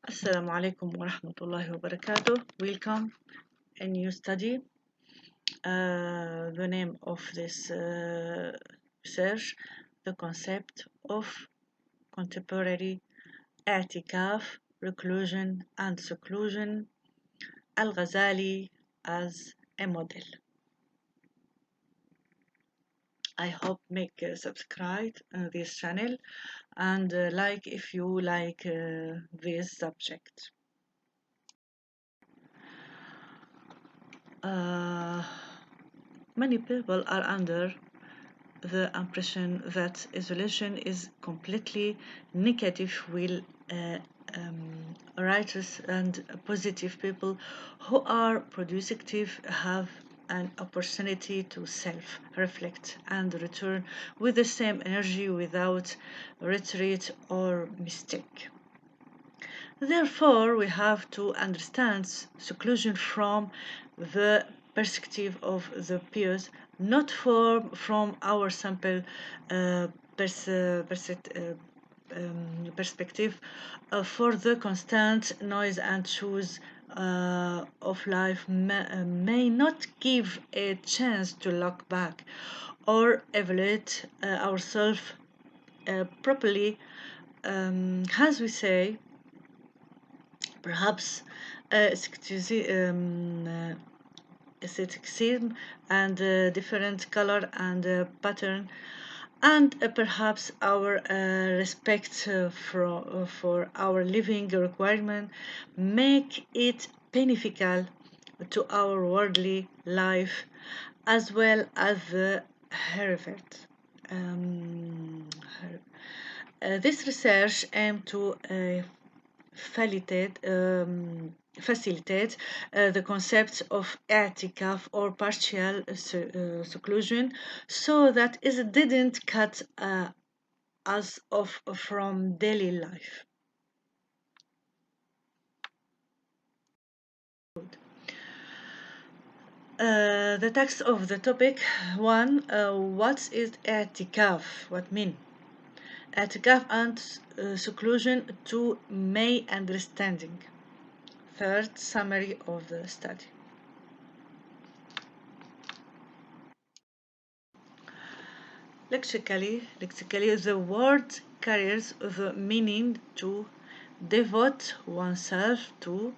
Assalamu alaikum wa rahmatullahi wa barakatuh. Welcome a new study. The name of this research, the concept of contemporary i'tikaf, reclusion and seclusion, Al-Ghazali as a model. I hope make subscribe this channel and like if you like this subject. Many people are under the impression that isolation is completely negative, while righteous and positive people who are productive have an opportunity to self-reflect and return with the same energy without retreat or mistake. Therefore, we have to understand seclusion from the perspective of the peers, not from our sample perspective, for the constant noise and choice of life may not give a chance to look back or evaluate ourselves properly. As we say, perhaps aestheticism and different color and pattern, and perhaps our respect for our living requirement make it beneficial to our worldly life as well as the hereafter. Um, this research aims to facilitate the concept of i'tikaf or partial seclusion, so that it didn't cut us off from daily life. The text of the topic one, what is i'tikaf? What mean? I'tikaf and seclusion to my understanding. Third, summary of the study. Lexically, the word carries the meaning to devote oneself to,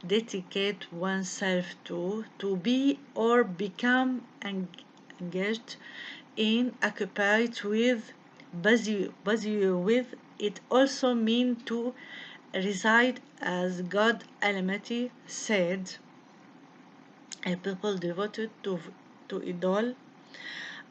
dedicate oneself to be or become engaged in, occupied with, busy with. It also means to reside, as God Almighty said, a people devoted to idol.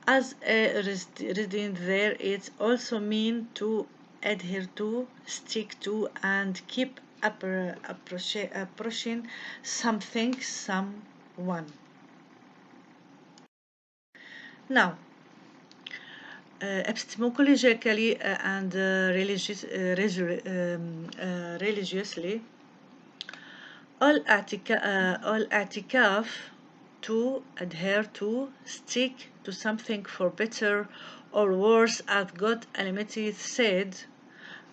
As a resident there, it also means to adhere to, stick to, and keep approaching something, someone. Now, epistemologically and religiously, all i'tikaf, to, adhere to, stick to something for better or worse, as God Almighty said.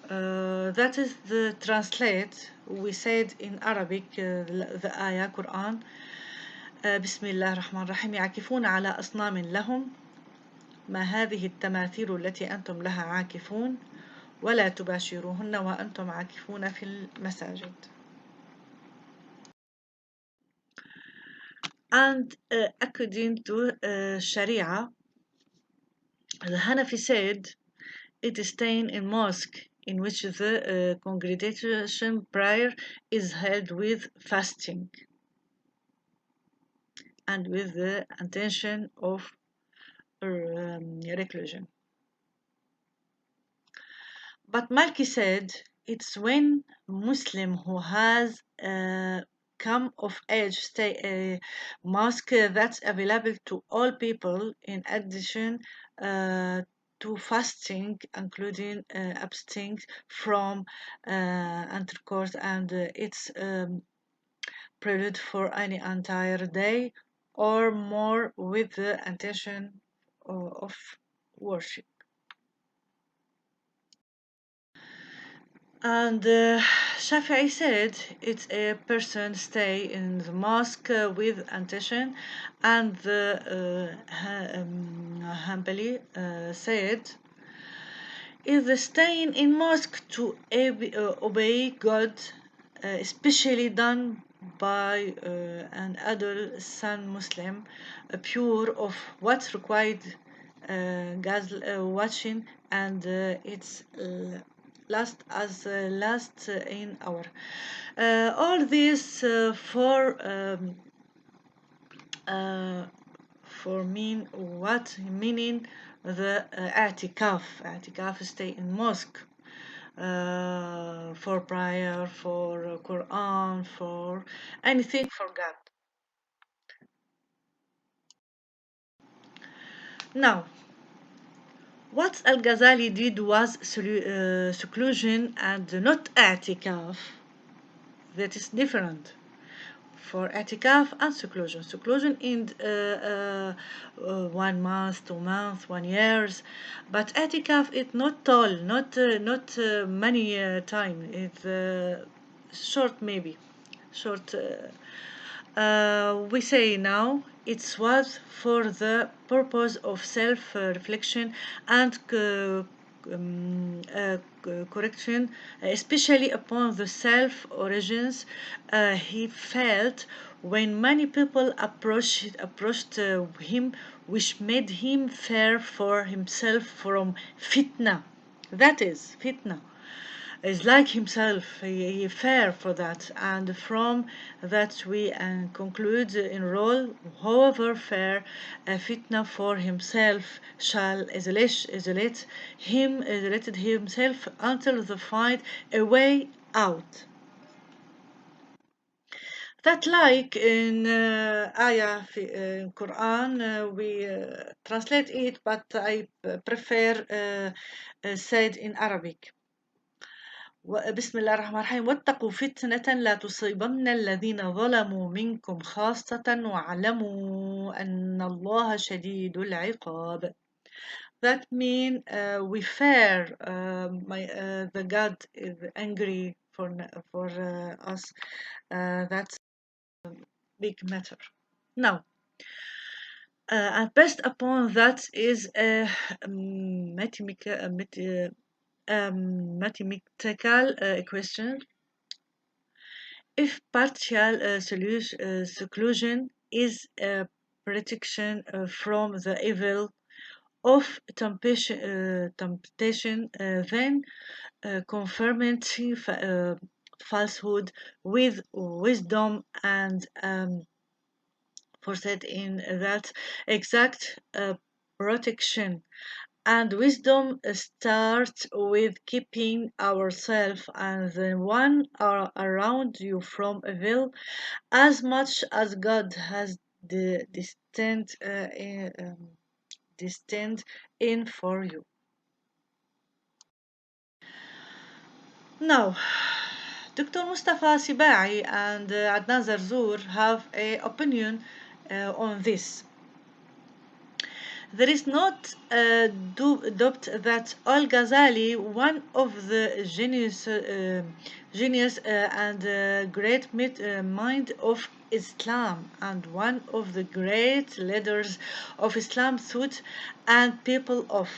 That is the translate. We said in Arabic the ayah Quran. بسم الله الرحمن الرحيم يعكفون على أصنام لهم ما هذه التماثيل التي أنتم لها عاكفون ولا تباشروهن وأنتم عاكفون في المساجد. And according to Sharia, the Hanafi said it is staying in mosque in which the congregation prayer is held with fasting and with the intention of reclusion. But Malki said it's when Muslim who has come of age stay a mosque that's available to all people in addition to fasting, including abstaining from intercourse, and it's prelude for any entire day or more with the intention of worship. And Shafi'i said it's a person stay in the mosque with intention, and the Hanbali said is the staying in mosque to obey God, especially done by an adult son Muslim, pure of what's required, watching, and it's last in our. All this uh, for mean what meaning the i'tikaf stay in mosque for prayer, for Quran, for anything for God. Now, what Al-Ghazali did was seclusion and not i'tikaf. That is different. For etikaf and seclusion. Seclusion in 1 month, 2 months, 1 years, but etikaf is not tall, not many time. It's short, maybe short. We say now it was for the purpose of self-reflection and correction, especially upon the self origins he felt when many people approached him, which made him fear for himself from fitna. That is fitna is like himself. He fair for that, and from that we conclude in role, however fair, a fitna for himself shall isolated himself until the find a way out. That like in ayah in Quran, we translate it, but I prefer said in Arabic. بسم الله الرحمن الرحيم واتقوا فتنة لا تصيبن الذين ظلموا منكم خاصة واعلموا أن الله شديد العقاب. That mean we fear the God is angry for us. That's big matter. Now, and based upon that is a mathematical question. If partial seclusion is a protection from the evil of temptation, then conformity falsehood with wisdom and foresight in that exact protection. And wisdom starts with keeping ourselves and the one around you from evil as much as God has the destined in for you. Now, Dr. Mustafa Sibai and Adnan Zarzour have a opinion on this. There is not a doubt that Al-Ghazali, one of the genius and great mind of Islam, and one of the great leaders of Islam thought and people of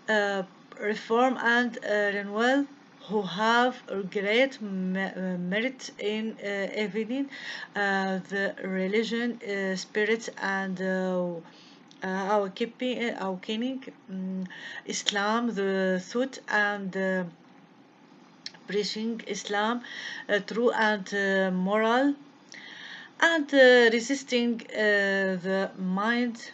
uh, reform and renewal, who have a great merit in evening the religion, spirit, and our keeping Islam, the thought, and preaching Islam, true and moral, and resisting the mind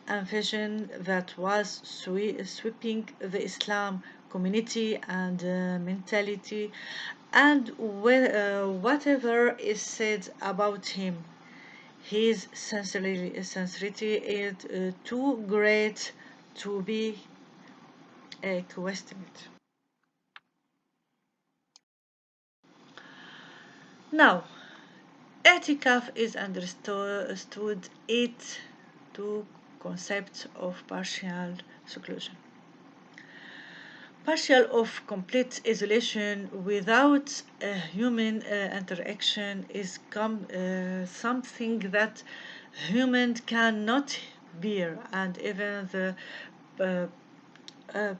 and vision that was sweeping the Islam community and mentality, and whatever is said about him, his sincerity is too great to be questioned. Now, etikaf is understood it two concepts of partial seclusion. partial of complete isolation without human interaction is something that humans cannot bear, and even the uh,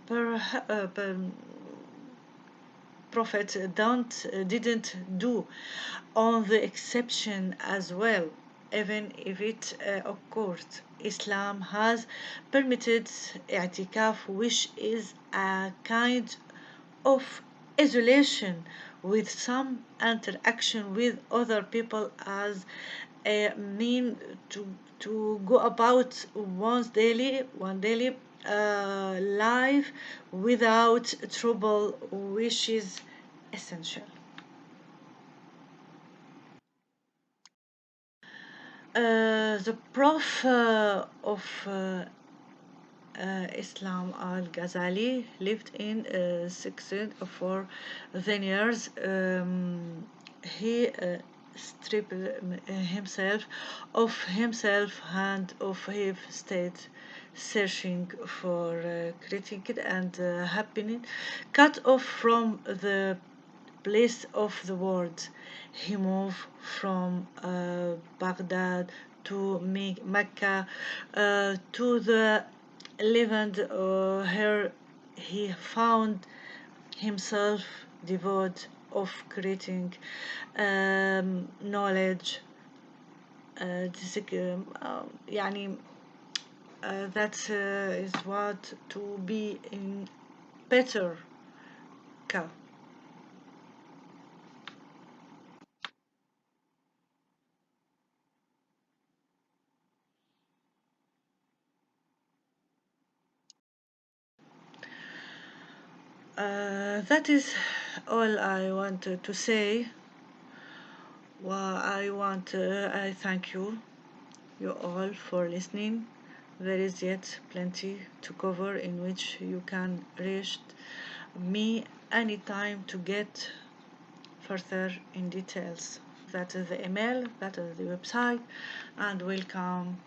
prophet don't didn't do on the exception as well, even if it occurred. Islam has permitted i'tikaf, which is a kind of isolation with some interaction with other people as a mean to go about one daily life without trouble, which is essential. The Prof of Islam Al-Ghazali lived in 16 for 10 years. He stripped himself and of his state, searching for critique and happiness, cut off from the place of the world. He moved from Baghdad to Mecca to the Levant. Here he found himself devoid of creating knowledge. يعني that is what to be in better cow. That is all I wanted to say. Well, I thank you all for listening. There is yet plenty to cover in which you can reach me anytime to get further in details. That is the email, that is the website, and welcome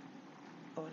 all.